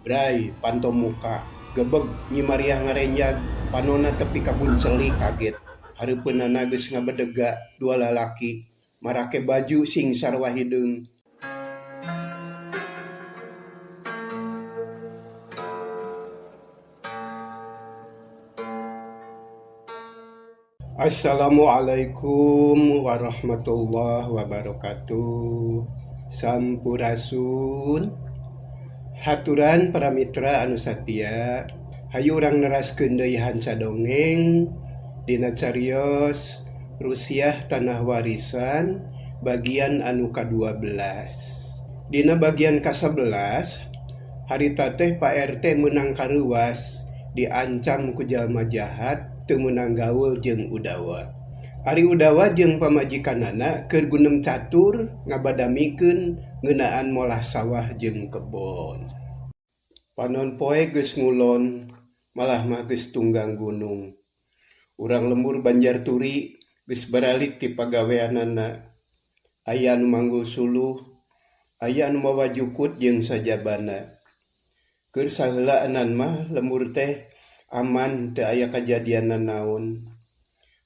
Bray, panto muka. Gebeg nyi Maria ngarenjag. Panona tepi kabun celik kaget. Hareupeunna geus ngabedega dua lalaki. Marake baju sing sarua hideung. Assalamualaikum warahmatullahi wabarakatuh. Sampurasun. Haturan para mitra anu satia, hayu urang neraskeun deui hanca dongeng dina cariyos Rusiah Tanah Warisan bagian anu ka-12. Dina bagian ka-11, harita teh Pak RT meunang karuwas diancam ku jalma jahat teu meunang gaul jeung Udawa. Ari Udawa jeung pamajikanana keur gunem catur ngabadamikeun ngeunaan molah sawah jeung kebon. Panon poe geus ngulon, malah mah geus tunggang gunung. Urang lembur Banjarturi geus baralik ti pagaweanana. Aya anu manggul suluh, aya anu mawa jukut jeung sajabana. Keur saheulaanan mah lembur teh aman teu aya kajadian naon.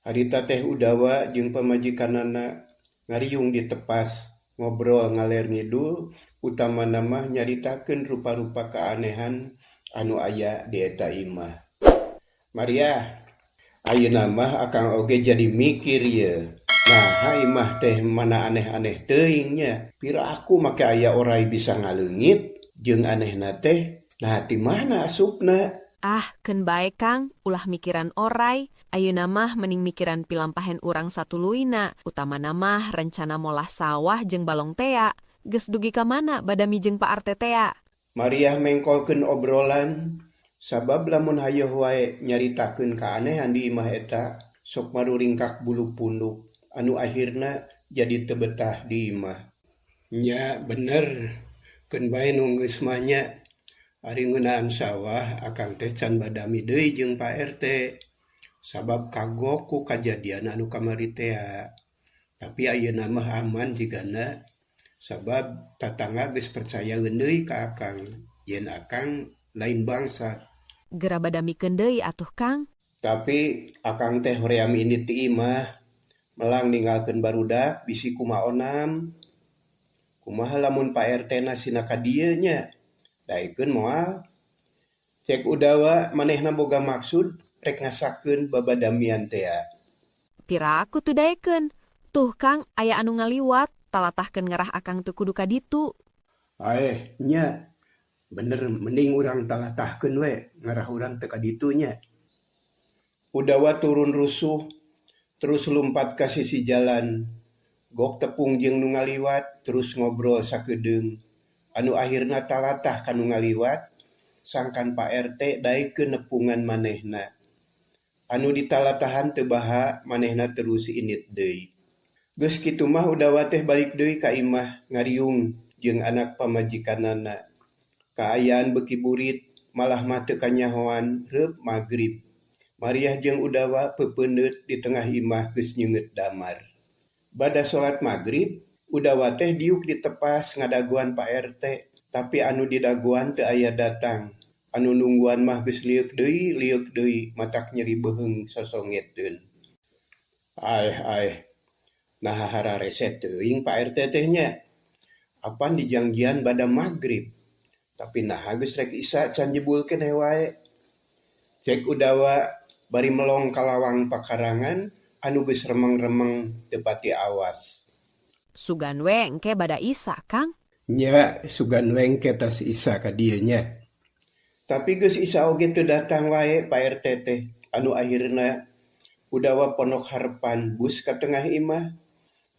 Harita teh Udawa jeung pamajikanana ngariung di tepas, ngobrol ngaler ngidul, utamana mah nyaritakeun rupa-rupa keanehan anu aya di eta imah. Maria, ayeuna mah akang oge jadi mikir ye. Nah, imah teh mana aneh-aneh teuing nya. Pira aku make aya oray bisa ngaleungit jeung anehna teh. Nah, ti mana asupna? Ah, keun bae Kang, ulah mikiran oray. Ayeuna mah mending mikiran pilampahen urang satuluyna, utamana mah rencana molah sawah jeung balong tea. Geus dugi ka mana badami jeung Pak RT tea? Maria mengkolkeun obrolan, sabab lamun haeuh wae nyaritakeun kaanehan di imah eta, sok maruringkak bulu punduk, anu akhirna jadi teu betah di imah. Nya bener, keun bae nu geus mah nya. Ari ngeunaan sawah akang teh can badami deui jeung Pak RT. Sabab kagok ku kajadian anu kamari tea. Tapi ayeuna mah aman jigana. Sabab tatangga geus percayaeun deui ka akang. Yen akang lain bangsa. Geura badamikeun deui atuh Kang. Tapi akang teh hoream ini ti imah. Melang ninggalkeun barudak bisi kumaonam. Kumaha lamun Pak RT na sina ka dieu nya? Daekeun moal. Cek Udawa manehna boga maksud rek ngasakeun babadamian tea. Piraku teu daekeun. Tuh Kang, aya anu ngaliwat, talatahkeun ngarah akang teu kudu ka ditu. Nya. Bener mending urang talatahkeun we ngarah urang teu ka ditu nya. Udawa turun rusuh terus lumpat ka sisi jalan. Gok tepung jeung nu ngaliwat terus ngobrol sakedeung. Anu akhirna talatah kanu ngaliwat, sangkan Pak RT daekeun nepungan manehna. Anu ditalatahan teu baha, manehna terus init deui. Geus kitu mah Udawa teh balik deui ka imah ngariung jeung anak pamajikanana. Kaayaan beuki burit, malah mah teu kanyahoan reup magrib. Mariah jeung Udawa peupeundeut di tengah imah geus nyeungeut damar. Bada salat magrib, Udawa teh diuk di tepas ngadaguan Pak RT, tapi anu didaguan teu aya datang. Anu nungguan mah geus liuk deui, matak nyeri beheung sosongeteun. Nah hararese teuing Pak RT teh nya. Apan dijangjian bada magrib. Tapi nah geus rek Isya can jebulkeun wae. Cek Udawa bari melong ka lawang pakarangan anu geus remeng-remeng teu pati awas. Sugan we engke bada Isya Kang. Nya sugan we engke tas Isya ka dieu nya. Tapi geus Isya oge teu datang wae Pak RT teh. Anu akhirna Udawa ponok harepan bus ka tengah imah.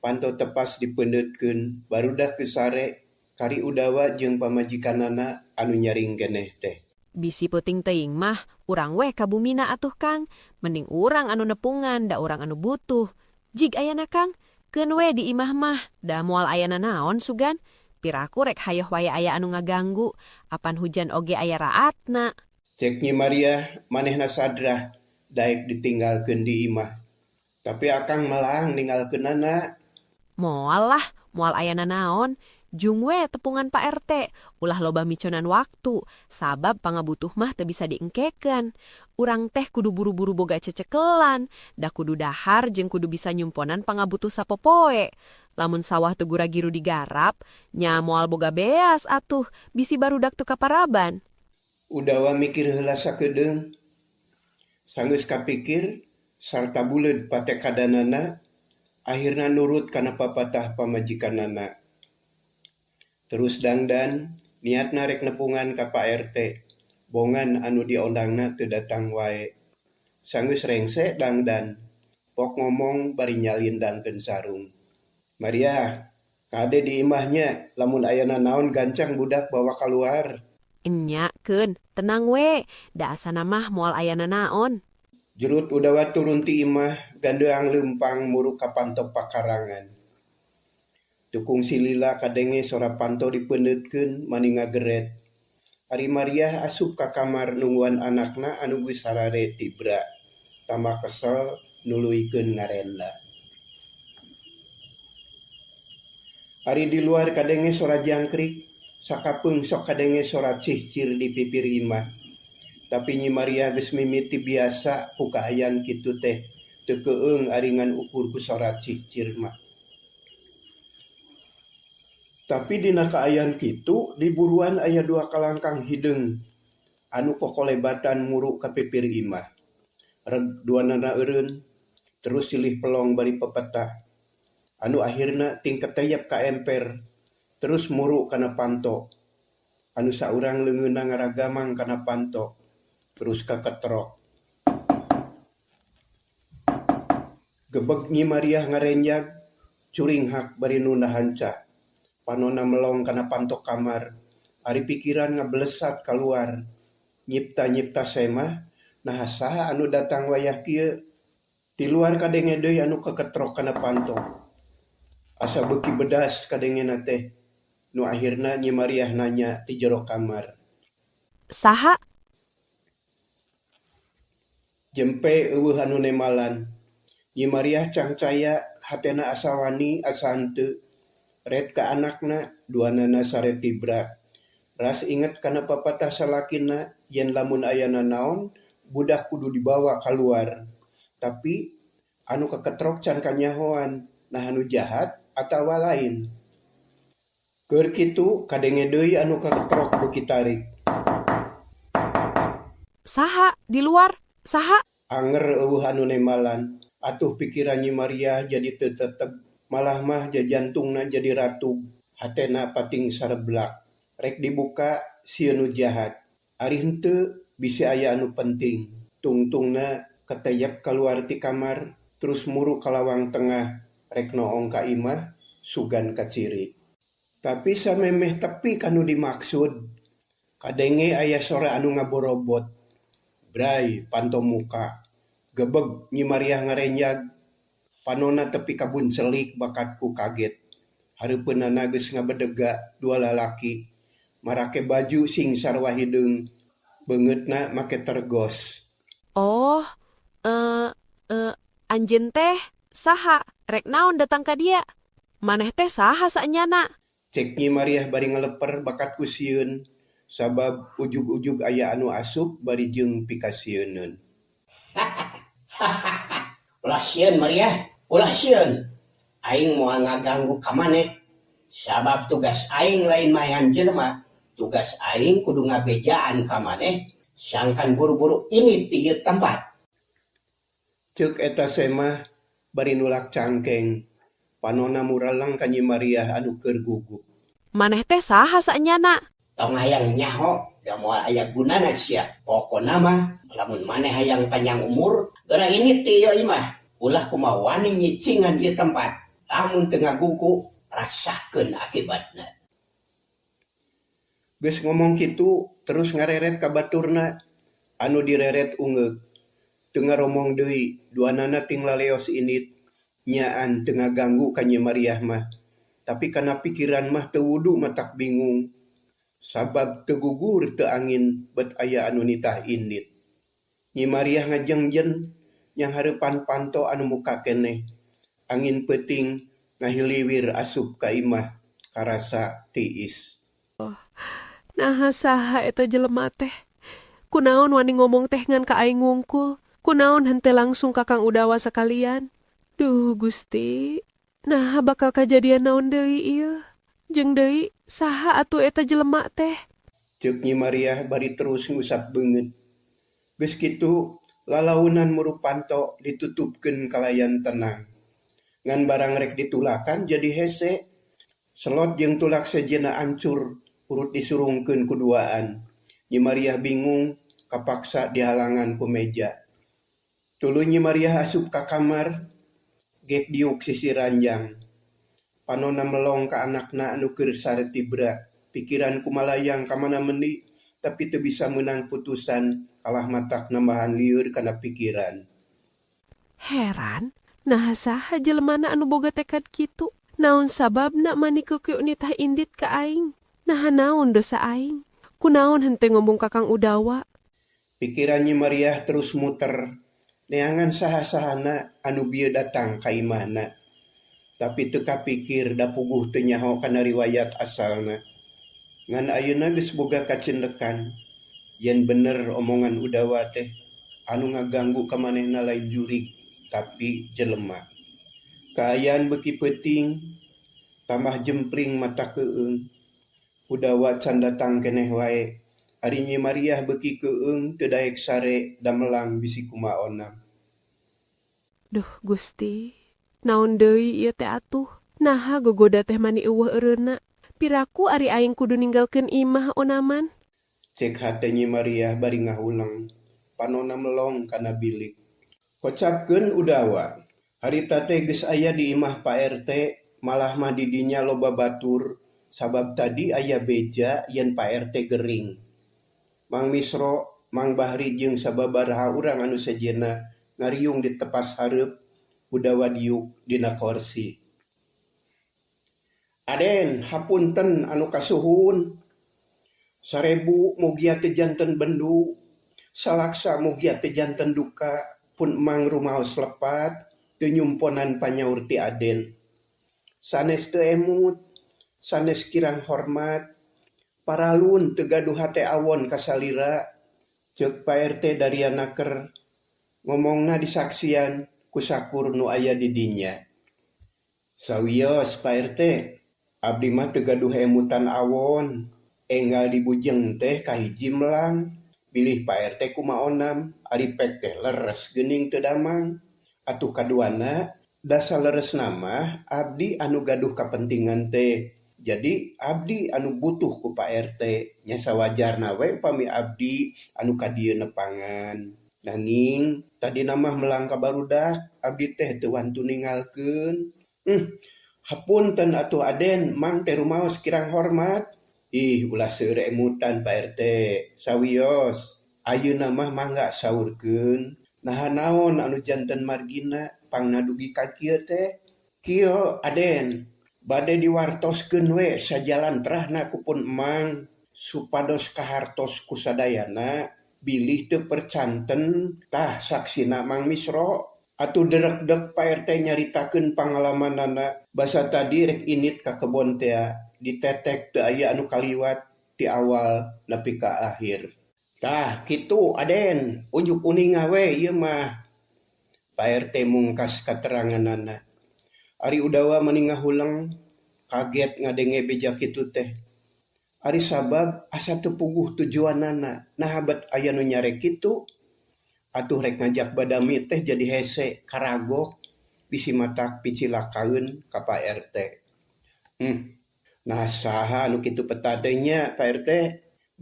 Panto tepas dipeundeutkeun barudak geus sare kari Udawa jeung pamajikanana anu nyaring keneh teh. Bisi peuting teuing mah urang we ka bumina atuh Kang. Mending urang anu nepungan da urang anu butuh. Jig ayana Kang, keun we di imah mah da moal ayana naon sugan. Piraku rek hayoh wae aya anu ngaganggu. Apan hujan oge aya raatna. Cek Nyi Maria manehna sadrah daek ditinggalkeun di imah. Tapi akang melang ninggalkeunana. Moal lah, moal ayana naon. Jungwe tepungan Pak RT, ulah loba miconan waktu, sabab pangabutuh mah teu bisa diengkekan. Urang teh kudu buru-buru boga cecekelan, da kudu dahar jeung kudu bisa nyumponan pangabutuh sapopoe. Lamun sawah teu gura-giru digarap, nya moal boga beas atuh, bisi barudak teu kaparaban. Udawa mikir heula sakedeung. Sanggeus kapikir sarta buleud pate kadanana, akhirna nurut kana papatah pamajikanana. Terus dangdan, niatna rek nepungan ka Pak RT. Bongan anu diondangna teu datang wae. Sanggeus rengse dangdan, pok ngomong bari nyalindangkeun sarung. Maria, kade di imahnya, lamun ayana naon gancang budak bawa keluar. Enyakeun, tenang we, da asana mah moal ayana naon. Jerut udawa turun ti imah, gandeang leumpang muruk ka panto pakarangan. Tukung silila kadenge sora panto dipeundeutkeun mani ngageret. Ari Maria asup ka kamar nungguan anakna anu geus sarare tibra. Tama kesel nuluykeun ngarenda. Ari di luar kadenge sora jangkrik, sakapeung sok kadenge sora cihcir di pipir imah. Tapi Nyi Maria geus mimiti biasa ku kaayan kitu teh, teu keueung aringan ukur ku sora cihcir mah. Tapi dina kaayan kitu di buruan aya 2 kalangkang hideung anu kokolebatan muruk ka pipir imah. Reg duanana eureun, terus silih pelong bari pepetah. Anu akhirna ting keteyep ka emper, terus muruk kana panto. Anu saurang leungeunna ngaragamang kana panto, terus kaketrok. Gebeg Nyi Maria ngarenjag, curing hak bari nu nahanca. Panona melong kana panto kamar, ari pikiran ngablesat keluar. Nyipta-nyipta semah, nah saha anu datang wayah kieu. Di luar kadenge deui anu kaketrok kana panto. Asa beuki bedas kadengena teh. Nu akhirna Nyi Maria nanya ti jero kamar. Saha? Jempe eueuh anu nemalan. Nyi Maria cangcaya hatena asa wani asa henteu. Red ka anakna, duanana sare tibra. Ras inget kana papatah salakina, yen lamun ayana naon, budak kudu dibawa keluar. Tapi, anu kaketrok can kanyahoan, nah anu jahat atawa lain. Keur kitu, kadenge deui anu kaketrok beuki tarik. Saha? Di luar? Saha? Anger eueuh anu nemalan. Atuh pikiran Nyi Maria jadi teu teteg. Malah mah jantungna jadi ratug, hatena pating sareblak. Rek dibuka sieun nu jahat. Ari henteu bisi aya anu penting. Tungtungna keteyep keluar ti kamar, terus muruk ka lawang tengah, rek noong ka imah, sugan ka ciri. Tapi samemeh tepi kanu dimaksud. Kadenge aya sora anu ngaborobot. Bray panto muka. Gebeg Nyi Maria ngarenjag. Panona tepi kabun celik bakatku kaget. Hareupeunana geus ngabedega 2 lalaki. Marake baju sing sarwa hideung. Beungeutna make tergos. Oh, anjeun teh saha? Rek naon datang ka dia? Maneh teh saha saenyana? Cek Nyi Maria bari ngaleper bakatku sieun. Sabab ujug-ujug aya anu asup bari jeung pikasieunun. Ulah sieun Maria, ulah sieun. Aing moal ngaganggu ka maneh. Sabab tugas aing lain mayan jelema, tugas aing kudu ngabejaan ka maneh, sangkan buru-buru ini ti ieu tempat. Ceuk eta semah bari nulak cangkeng. Panona muraleng ka Nyi Maria anu keur gugup. Maneh teh saha saenyana? Tong hayang nyaho, da moal aya gunana sia. Pokona mah lamun maneh hayang panjang umur, geura ini ti ieu imah. Ulah kumaha wani nyicingan ieu tempat. Lamun teu ngagugu, rasakeun akibatna. Geus ngomong kitu, terus ngareret ka baturna anu direret ungeug. Teu ngaromong deui, duanana ting laleos init, nyaan teu ngaganggu ka Nyi Maria mah. Tapi kana pikiran mah teu wudu matak bingung. Sabab teu gugur teu angin bet aya anu nitah indit. Nyi Maria ngajengjen yang hareupan panto anu muka keneh. Angin peuting ngahiliwir asup ka imah. karasa tiis. Nah saha eta jelema teh? Kunaon wani ngomong teh ngan ka aing ngungkul? Kunaon hente langsung kakang Udawa sekalian? Duh Gusti, nah bakal kajadian naon deui ieu? Jeung deui saha atuh eta jelema teh? Ceuk Nyi Mariah bari terus ngusap beungeut. Geus kitu lalaunan murupanto ditutupkeun kalayan tenang. Ngan barang rek ditulakan jadi hese. Selot jeung tulak sejenna ancur urut disurungkeun kuduaan. Nyi Mariah bingung kapaksa dihalangan ku meja. Tuluy Nyi Mariah asup ka kamar, gek diuk sisi ranjang. Panonna melong ka anakna anu keur saretibra. Pikiran kumalayang ka mana meuni, tapi teu bisa meunang putusan kalah matak nambahan lieur kana pikiran. Heran, nah saha jelemana anu boga tekad kitu? Naon sababna mani keukeuk nitah indit ka aing? Nah naon dosa aing? Kunaon hente ngomong kakang Udawa? Pikiran Nyi Mariah terus muter. Neangan saha-sahana anu bieu datang ka imahna. Tapi teu kapikir da puguh teu nyaho kana riwayat asalna. Ngan ayeuna geus boga kacendekan. Yen bener omongan Udawa teh, anu ngaganggu ka manehna lain jurig, tapi jelema. Kaayaan beuki peuting, tambah jempling mata keueung. Udawa can datang keneh wae. Ari Nyi Mariah beuki keueung teu daek sare da melang bisi kumaonna. Duh Gusti, naon deui ieu teh atuh? Naha gogoda teh mani eueuh eureuna? Piraku ari aing kudu ninggalkeun imah onaman? Cek hate Nyi Mariah bari ngahulang. Panonna melong kana bilik. Kocapkeun Udawa. Harita teh geus aya di imah Pak RT, malah mah di dinya loba batur. Sabab tadi aya beja yen Pak RT gering. Mang Misro, Mang Bahri jeung sababaraha urang anu sejenna ngariung di tepas hareup. Udawa diuk dina kursi. Aden, hapunten anu kasuhun. 1000 mugia teu janten bendu. Salaksa mugia teu janten duka. Pun emang rumaos lepat, teu nyumponan panyaur ti Aden. Sanes teu emut, sanes kirang hormat. Paralun teu gaduh hate awon kasalira. Ceuk Pak RT darianaker. Ngomongna disaksian ku sakur nu aya di dinya. Sawios Pak RT, abdi mah teu gaduh emutan awon. Enggal dibujeng teh kahiji melang. Bilih Pak RT kumaonam, ari pek teh leres geuning teu damang. Atuh kaduana, da saleres nama abdi anu gaduh kapentingan teh. Jadi abdi anu butuh ku Pak RT. Nya sawajarna we upami abdi anu ka dieu nepangan. Nanging tadi nama melang ka barudak, abdi teh teu wantu ninggalkeun. Hapunten atuh Aden, mang teh rumaos kirang hormat. Ih, ulah seur emutan Pak RT. Sawios, ayeuna mah mangga saurkeun. Naha naon anu janten margina pangnadugi ka kieu teh? Kieu Aden, bade diwartoskeun we sajalan terahna kupun emang supados kahartos kusadayana. Bilih teu percanten tah saksina Mang Misro. Atuh derek-dek Pak RT nyaritakeun pangalamanana. Basa tadi rek init ka kebon teh ditetek teu aya anu kaliwat ti awal nepi ka akhir. Tah kitu Aden, unjuk uninga we ieu mah. Pak RT mungkas kateranganana. Ari Udawa meuni ngahulang, kaget ngadenge beja kitu teh. Ari sabab asa teu puguh tujuanana. Nah bet aya nu nyare kitu. Atuh rek ngajak badami teh jadi hese karagok bisi matak picilakaeun ka Pak RT. Nah saha anu kitu peta teh nya Pak RT?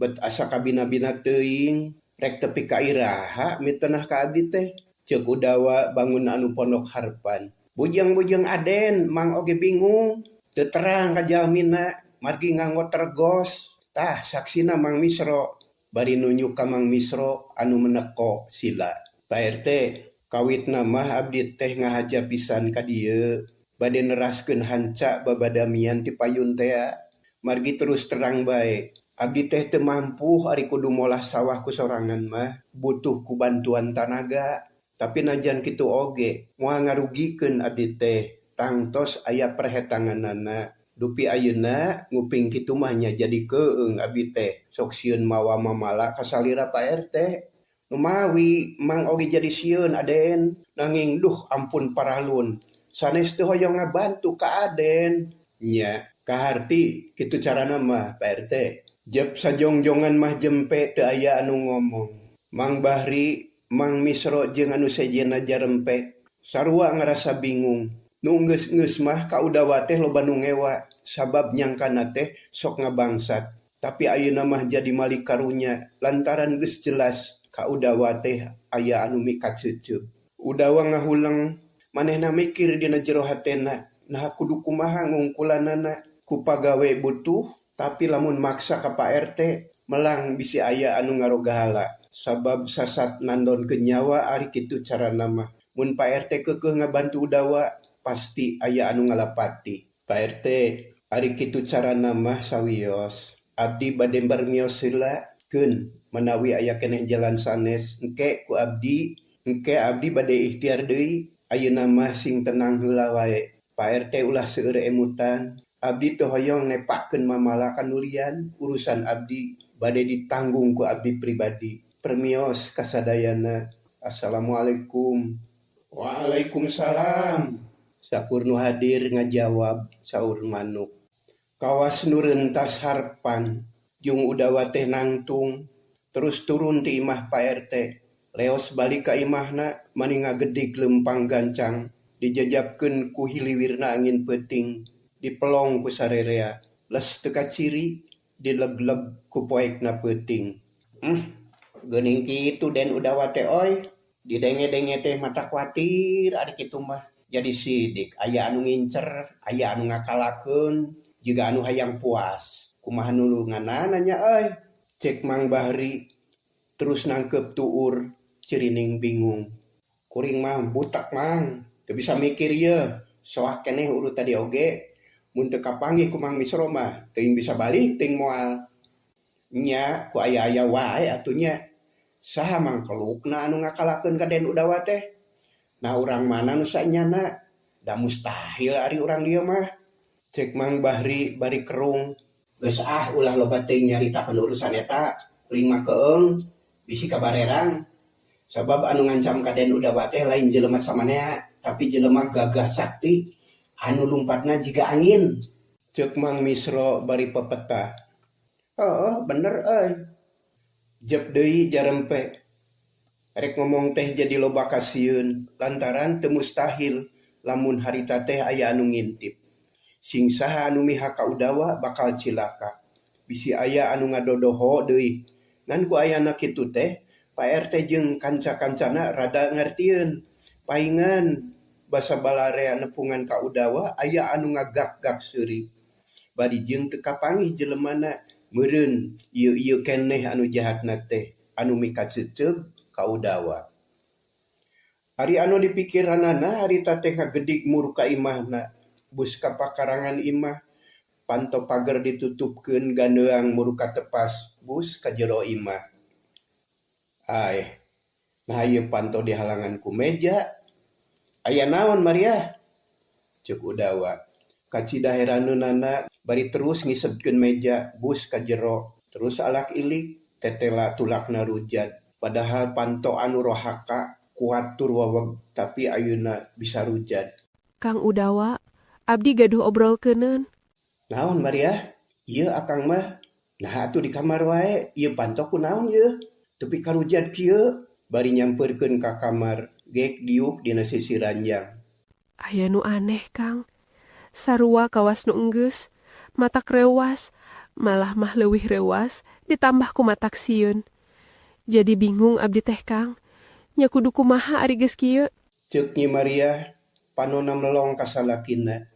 Bet asa kabina-bina teuing rek tepi ka iraha mitenah ka abdi teh. Ceuk Udawa bangun anu pondok harpan. Bujang-bujang Aden, mang oge bingung. Teu terang ka jalmina, margi nganggo tergos. Tah saksina Mang Misro. Bari nunjuk ka Mang Misro anu meneko sila. Pak RT, kawitna mah abdi teh ngahaja pisan ka dieu. Bade neraskeun hanca babadamian ti payun teh. Margi terus terang bae. Abdi teh teu mampu ari kudu molah sawah ku sorangan mah. Butuh ku bantuan tanaga. Tapi najan kitu oge, moal ngarugikeun abdi teh. Tangtos aya perhetanganana. Dupi ayeuna nguping kitu mah nya jadi keung abdi teh sok sieun mawa mamala kasalira Pak RT. Numawi mang oge jadi sieun Aden nanging duh ampun paralun. Sanes teu hoyong ngabantu ka Aden. Nya kaharti kitu carana mah Pak RT. Jep sajongjongan mah jempe teu aya anu ngomong. Mang Bahri, Mang Misro jeung anu sejena jarempe sarua ngarasa bingung. Nu geus-geus mah kaudawa teh loba nu ngewa sabab nyangkana teh sok ngabangsat. Tapi ayeuna mah jadi malik karunya lantaran geus jelas kaudawa teh aya anu mika ceuceup. Udawa ngahuleng manehna mikir dina jero hatena, nah kudu kumaha ngungkulanana ku pagawe butuh tapi lamun maksa ka Pak RT melang bisi aya anu ngarogahala. Sabab sasat nandonkeun nyawa ari kitu carana mah. Mun Pak RT keukeuh ngabantu udawa pasti aya anu ngalapati. Pak RT, ari kitu carana mah sawios. Abdi bade barmios heula keun menawi aya keneh jalan sanes engke ku abdi, engke abdi bade ikhtiar deui. Ayeuna mah sing tenang heula wae. Pak RT ulah seueur emutan. Abdi teu hoyong nepakeun mamala kanulian, urusan abdi bade ditanggung ku abdi pribadi. Permios kasadayana. Assalamualaikum. Waalaikumsalam. Sakur nu hadir ngajawab saur manuk. Kawas nu reuntas harpan jeung udawa teh nangtung terus turun ti imah Pak RT. Leos balik ka imahna mani ngagedig lempang gancang dijajabkeun ku hiliwirna angin peuting dipelong ku sarerea les teu kaciri dileg-leg ku poekna peuting. Geuning kitu Den udawa teh oi didenge-denge teh mata kuatir ari kitu mah. Jadi sidik, aya anu ngincer, aya anu ngakalakeun, juga anu hayang puas. Kumaha nulunganna nya euy. Cek Mang Bahri terus nangkep tuur, cirining bingung. Kuring mah butak Mang, teu bisa mikir ieu. Soak keneh urut tadi oge. Mun teu kapanggih ku Mang Misro mah, teuing bisa balik teuing moal. Nya ku aya-aya wae atunya. Saha mangkelukna anu ngakalakeun ka Den udawa teh? Nah urang mana nu sanyana? Da mustahil ari urang dieu mah. Cek Mang Bahri bari kerung. Geus ulah loba teuing nyaritakeun urusan eta, lima keung bisi kabarerang. Sabab anu ngancam ka Den udawa teh lain jelema samanea, tapi jelema gagah sakti anu lumpatna jiga angin. Cek Mang Misro bari pepetah. Oh bener euy. Jep deui jarempe. Rek ngomong teh jadi loba kasieun lantaran teu mustahil lamun harita teh aya anu ngintip. Sing saha anu mihak ka udawa bakal cilaka. Bisi aya anu ngadodoho deui. Ngan ku ayana kitu teh Pak RT jeung kanca-kancana rada ngartieun. Paingan basa balarea nepungan ka udawa aya anu ngagak-gak seuri. Bari jeung teu kapanggih jelemana meureun ieu keneh anu jahatna teh anu mika ceuceug ka udawa. Ari anu dipikiranana harita teh ngagedig murka imahna. Bus ka pakarangan imah panto pager ditutupkeun gandeang murka tepas bus ka jero imah. Nah ieu panto dihalangan ku meja. Aya naon Maria? Ceuk udawa. Kacida heraneunana bari terus ngisebkeun meja bus ka jero. Terus alak ilik tetela tulakna rujat. Padahal panto anu rohaka kuat tur waweg tapi ayeuna bisa rujat. Kang udawa, abdi gaduh obrolkeuneun. Naon Maria? Ieu akang mah. Nah atuh di kamar wae. Ieu panto kunaon ieu? Tepi karujat kieu. Bari nyampeurkeun ka kamar. Gek diuk dina sisi ranjang. Aya nu aneh Kang. Sarua kawas nu enggeus, matak rewas, malah mah leuwih rewas ditambah ku matak sieun. Jadi bingung abdi teh Kang. Nya kudu kumaha ari geus kieu? Ceuk Nyi Maria panonna melong ka salakina.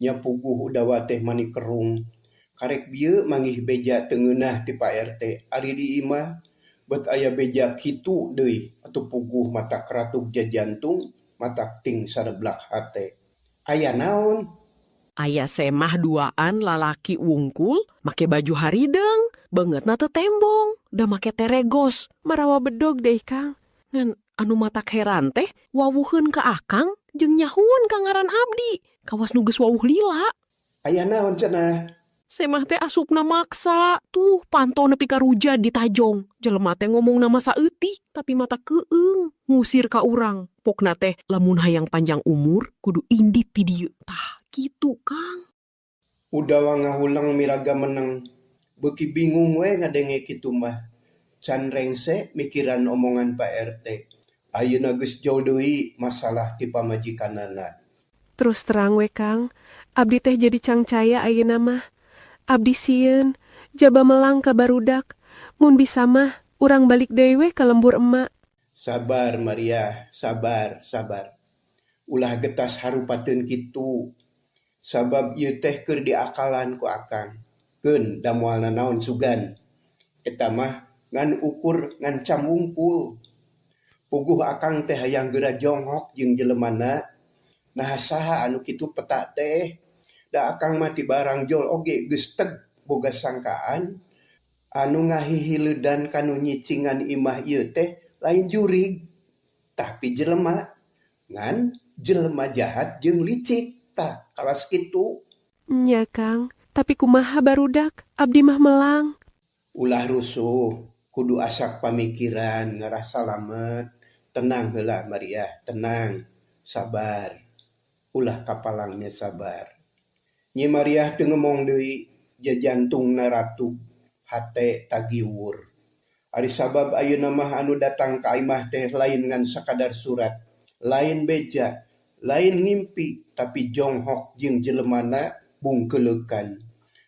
Nya puguh udawa teh mani kerung. Karek bieu manggih beja teu ngeunah ti Pak RT. Ari di imah bet aya beja kitu deui atuh puguh mata keratuk jajantung, mata ting sareblak hate. Aya naon? Aya semah duaan lalaki wungkul make baju harideng, beungeutna teu tembong, da make teregos, Marawa bedog deui Kang. ngan anu matak heran teh wawuheun ka akang jeung nyahuun ka ngaran abdi, kawas nu geus wawuh lila. Aya naon cenah? Semah teh asupna maksa. Tuh, pantau nepi ka ruja di Tajong. Jelema teh ngomong nama saeutik, tapi mata keung. Ngusir ka urang. Pokna teh lamun hayang panjang umur, kudu indit ti dieu. Tah, gitu, Kang. Udawa ngahulang miraga meneng. Beuki bingung we ngadenge kitu mah. Can rengse mikiran omongan Pak RT. Ayeuna geus jauh deui masalah ti pamajikanana. Terus terang we Kang, abdi teh jadi cangcaya ayeuna mah. Abdi sieun, jaba melang ka barudak. Mun bisa mah, urang balik deui we ka lembur emak. Sabar Maria, sabar. Ulah getas harupateun kitu. Sabab ieu teh keur diakalan ku akang. Keun da moalna naon sugan. Eta mah ngan ukur ngan cam wungkul. Puguh akang teh hayang geura jonghok jeung jelemana. Nah saha anu kitu peta teh. Da akang mah ti barang jol oge geus teg boga sangkaan. Anu ngahihiledan kanu nyicingan imah ieu teh lain jurig. Tapi jelema ngan jelema jahat jeung licik. Tah kalas kitu. Nya Kang, tapi kumaha barudak, abdi mah melang. Ulah rusuh, kudu asak pamikiran, ngerasa lamet. Tenang heula Maria, tenang, sabar. Ulah kapalangnya sabar. Nyi Maria teu ngomong deui, jajantungna ratu, hate tagiwur. Ari sabab ayeuna mah anu datang ka imah teh lain ngan sakadar surat, lain beja, lain ngimpi, tapi jonghok jeung jelemana bungkeulekan.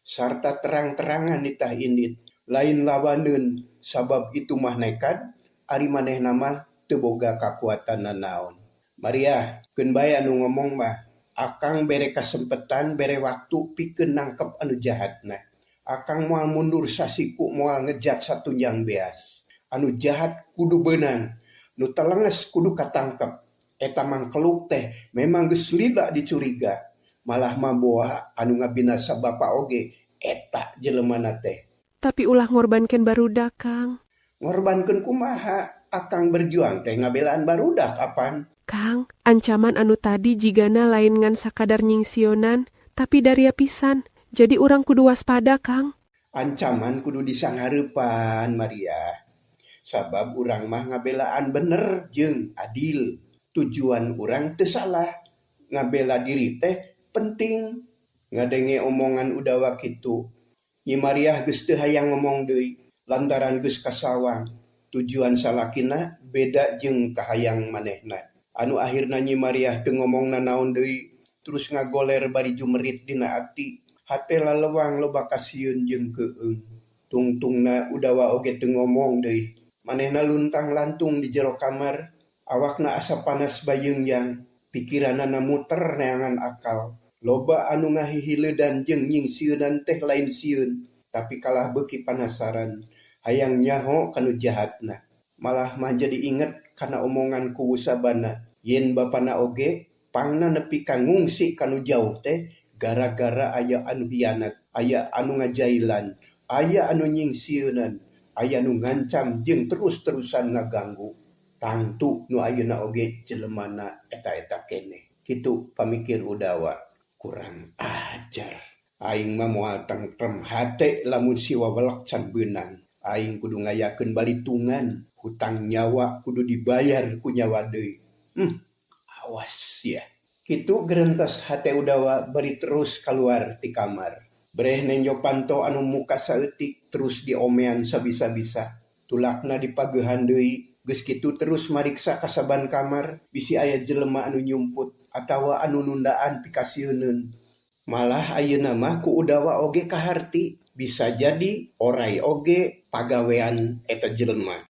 Sarta terang-terangan nitah indit, lain lawaneun, sabab itu mah nekat, ari manehna mah teu boga kakuatan nanaon. Maria, keun bae anu ngomong mah, akang bere kasempetan, bere waktu pikeun nangkep anu jahatna. Akang moal mundur sasiku moal ngejat satunjang beas. Anu jahat kudu beunang, nu telenges kudu katangkep. Eta mangkeluk teh memang geus lila dicuriga. Malah maboa anu ngabinasa bapa oge, eta jelemana teh. Tapi ulah ngorbankeun barudak Kang. Ngorbankeun kumaha? Akang berjuang teh ngabelaan barudak apan. Kang, ancaman anu tadi jigana lain ngan sakadar nyingsionan, tapi daria pisan. Jadi urang kudu waspada Kang. Ancaman kudu disanghareupan Maria. Sabab urang mah ngabelaan bener jeung adil. Tujuan urang teu salah. Ngabela diri teh penting. Ngadenge omongan udawa kitu. Nyi Maria geus teu hayang ngomong deui lantaran geus kasawang. Tujuan salakina beda jeung kahayang manehna. Anu akhirna Nyi Maria teu ngomongna naon deui, terus ngagoler bari jumerit dina ati. Hate lalewang loba kasieun jeung keung. Tungtungna udawa oge teu ngomong deui. Manehna luntang lantung di jero kamar. Awakna asa panas bayeungjang, pikiranna muter neangan akal. Loba anu ngahihiledan jeung nyingsieunan teh lain sieun, tapi kalah beuki panasaran, hayang nyaho kanu jahatna. Malah mah jadi inget kana omongan ku sabana, yen bapana oge pangna nepi ka ngungsi kanu jauh teh gara-gara aya anu hianat, aya anu ngajailan, aya anu nyingsieunan, aya anu ngancam jeung terus-terusan ngaganggu. Tangtu nu ayeuna oge jelemana eta-eta keneh. Kitu pamikir udawa. Kurang ajar. Aing mah moal tentrem hate lamun siwa welek can beunang. Aing kudu ngayakeun balitungan. Hutang nyawa kudu dibayar ku nyawa deui. Awas ya. Kitu gerentos hate udawa bari terus keluar ti kamar. Breh nenjo panto anu muka saeutik terus diomean sabisa-bisa. Tulakna dipageuhan deui. Geus kitu terus mariksa ka saban kamar, bisi aya jelema anu nyumput atawa anu nundaan pikasieunun. Malah ayeuna mah ku udawa oge kaharti, bisa jadi oray oge pagawean eta jelema.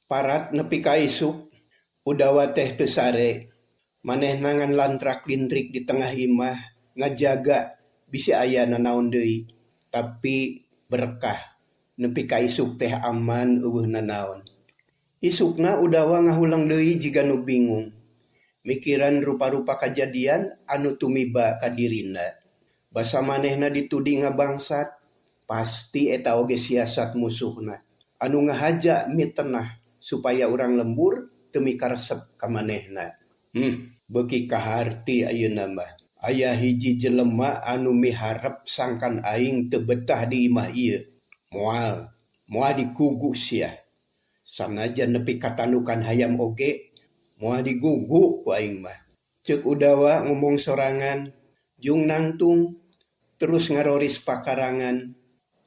Parat nepi ka isuk, udawa teh teu sare. Manehna ngan lantrak-lintrik di tengah imah, ngajaga bisi aya nanaon deui. Tapi berkah, nepi ka isuk teh aman eueuh nanaon. Isukna udawa ngahulang deui jiga nu bingung. Mikiran rupa-rupa kajadian anu tumiba ka dirina. Basa manehna ditudi ngabangsat, pasti eta oge siasat musuhna. Anu ngahaja mitenah supaya urang lembur teu mikaresep ka manehna. Beuki kaharti ayeuna mah. Aya hiji jelema anu miharep sangkan aing teu betah di imah ieu. Moal digugu sia. Sanajan nepi katanukan hayam oge, moal digugu ku aing mah. Ceuk Udawa ngomong sorangan, jung nangtung, terus ngaroris pakarangan,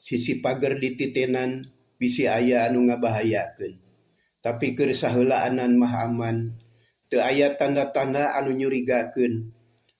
sisi pager dititenan, bisi aya anu ngabahayakeun. Tapi keur saheulaan mah aman, teu aya tanda-tanda anu nyurigakeun.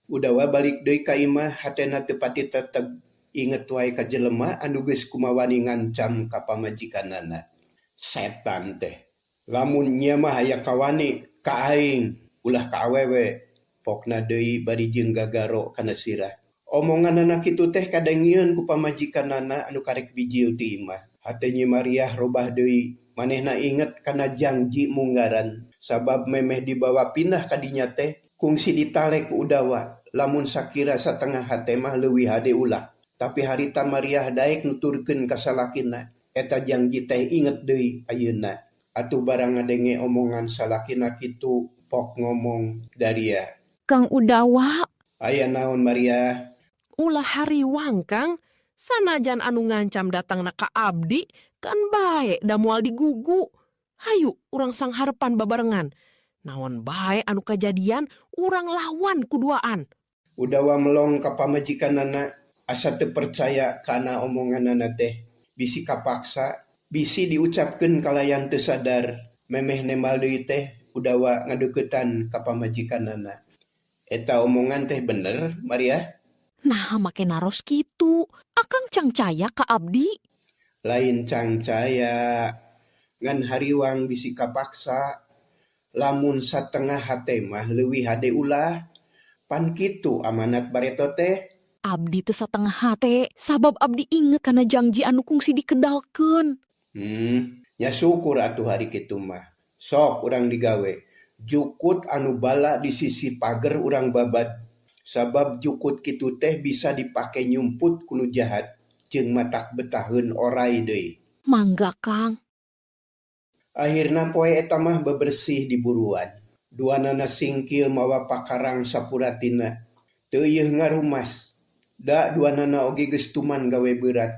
Udawa balik deui ka imah, hatena teu pati teteg, inget wae ka jelema anu geus kumawani ngancam ka pamajikanana. Setan teh, lamun nya mah aya kawani ka aing, ulah ka awewe, pokna deui bari jeung gagaro kana sirah. Omonganana kitu teh kadengieun ku pamajikanana anu karek bijil ti imah. Hatenya Maria robah deui, manehna inget kana janji munggaran, sabab memeh dibawa pindah ka dinya teh kungsi ditalek ku Udawa, lamun sakira satengah hate mah leuwih hade ulah. Tapi harita Maria daek nuturkeun ka salakina, eta janji teh inget deui ayeuna. Atuh barang ngadenge omongan salakina kitu, pok ngomong daria. Kang Udawa, Aya naon Maria? ulah hariwang Kang. Sanajan anu ngancam datangna ka abdi, kan bae da moal digugu. Hayu urang sangharepan babarengan. Naon bae anu kajadian, urang lawan kuduaan. Udawa melong ka pamajikanana, asa teu percaya kana omonganana teh. Bisi kapaksa, bisi diucapkeun kalayan teu sadar. Memeh nembal deui teh Udawa ngadeuketan ka pamajikanana. Eta omongan teh bener, Maria? Nah make naros kitu, akang cangcaya ka abdi. Lain cangcaya, ngan hariwang bisi kapaksa, lamun satengah hate mah leuwih hade ulah. Pan kitu amanat bareto teh. Abdi teu satengah hate, sabab abdi inget kana janji anu kungsi dikedalkeun. Nya syukur atuh hari kitu mah. Sok urang digawe. Jukut anu bala di sisi pager urang babad. Sabab jukut kitu teh bisa dipake nyumput kunu jahat. Jeung matak betaheun orai deui. Mangga Kang. Akhirna poe eta mah bebersih di buruan. Duanana singkil mawa pakarang sapuratina. Teu ieuh ngarumas. Da duanana oge geus tuman gawe berat.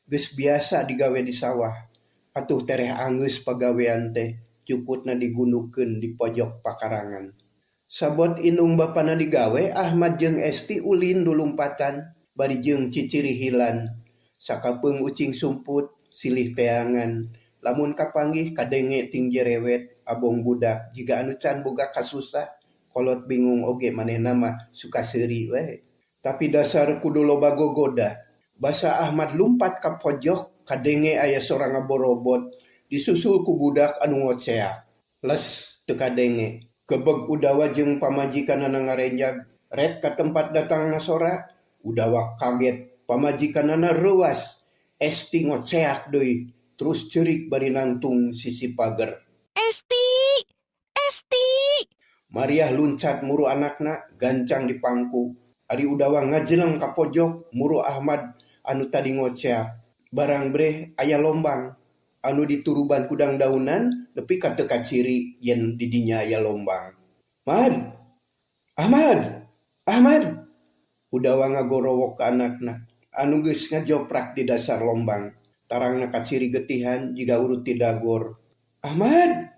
Geus biasa digawe di sawah. Atuh tereh anggeus pagawean teh. Cukutna digunukeun di pojok pakarangan. Sabot indung bapana digawe, Ahmad jeung Esti ulin dulumpatan. Bari jeung ciciri hilan. Sakapeung ucing sumput, silih teangan. Lamun kapanggih kadenge ting jerewet, abong budak. Jiga anu can boga kasusah, kolot bingung oge manehna mah suka seuri we. Tapi dasar kudu loba gogoda. Basa Ahmad lumpat ka pojok, kadenge aya sorang aborobot, disusul ku budak anu ngoceak. Les teu kadenge. Gebeg Udawa jeung pamajikanana ngarenjag, ret ka tempat datangna sora. Udawa kaget, pamajikanana reuwas. Esti ngoceak deui, terus ceurik bari nangtung sisi pager. Esti! Maria luncat muru anakna, gancang di pangku. Ari Udawa ngajeleng ka pojok, muru Ahmad anu tadi ngoceak. Barang breh aya lombang anu dituruban kudang daunan, nepi ka teu kaciri yen di dinya aya lombang. Ahmad! Udawa ngagorowok ka anakna, anu geus ngajoprak di dasar lombang. Tarangna kaciri getihan jiga urut ti dagor. Ahmad!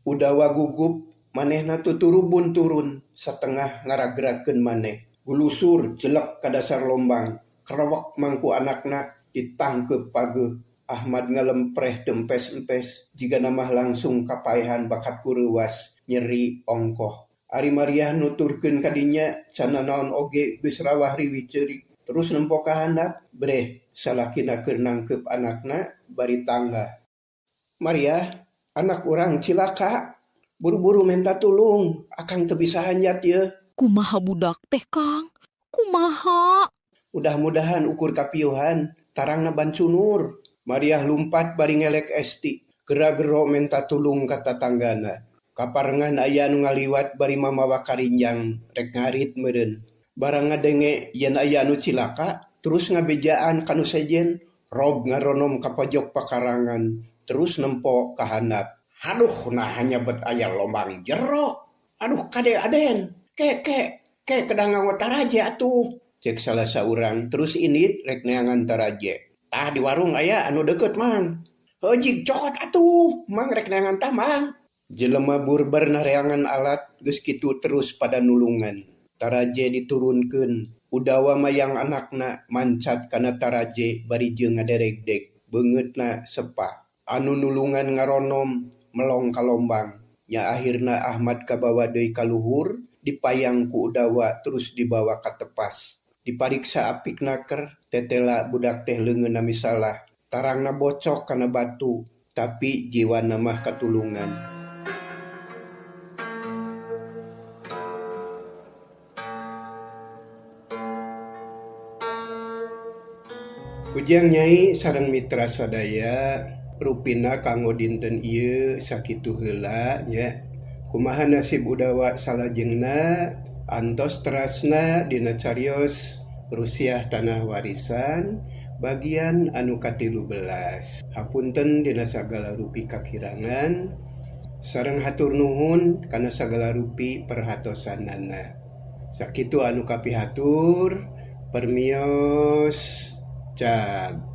Udawa gugup, manehna tuturubun turun, setengah ngaragrakeun maneh. Gulusur jelek ka dasar lombang, kerewek mangku anakna ditangkep pageuh. Ahmad ngalempreh tempes-empes, jiga namah langsung kapaehan bakat kureuwas, nyeri ongkoh. Ari Maria nuturkeun ka dinya, can naon oge geus rawah riwih ceurik. Terus nempo ka handap, breh salakina keur nangkep anakna bari tangga. Maria, anak urang cilaka. Buru-buru minta tulung, akang teu bisa hanjat ye. Kumaha budak teh Kang? Kumaha? Mudah-mudahan ukur kapiuhan, tarangna bancunur. Maria lumpat bari ngelek Esti, gera-gero minta tulung ka tatanggana. Kaparengan aya anu ngaliwat bari mamawa karinjang, rek ngarit meureun. Barang ngadenge yen aya anu cilaka, terus ngabejaan kanu sejen, rob ngaronom ka pojok pakarangan, terus nempo ka handap. Aduh, nah hanya bet aya lombang jero. Aduh, kade aden, kek, Kayak kedangan taraje atuh. Cek salah saurang, terus ini rek neangan taraje. Tah di warung aya anu deket mang. Hejig cokot atuh, mang rek neangan tah mang. Jelema burber nareangan alat geus kitu terus pada nulungan. Taraje diturunkeun. Udawa mayang anakna mancat kana taraje bari jeung ngaderegdeg. Beungeutna sepa. Anu nulungan ngaronom melong ka lombang. Nya akhirna Ahmad kabawa deui ka luhur, dipayang ku Udawa terus dibawa ka tepas. Dipariksa apik naker, tetela budak teh leungeunna misalah. Tarangna bocok kana batu, tapi jiwana mah katulungan. Ujang Nyai sareng mitra sadaya rupina kanggo dinten ieu sakitu heula nya. Kumaha nasib Udawa salajengna antos terasna dina carios Rusiah Tanah Warisan bagian anu ka-13. Hapunten dina sagala rupi kakirangan sareng hatur nuhun kana sagala rupi perhatosanana. Sakitu anu kapihatur permios cag.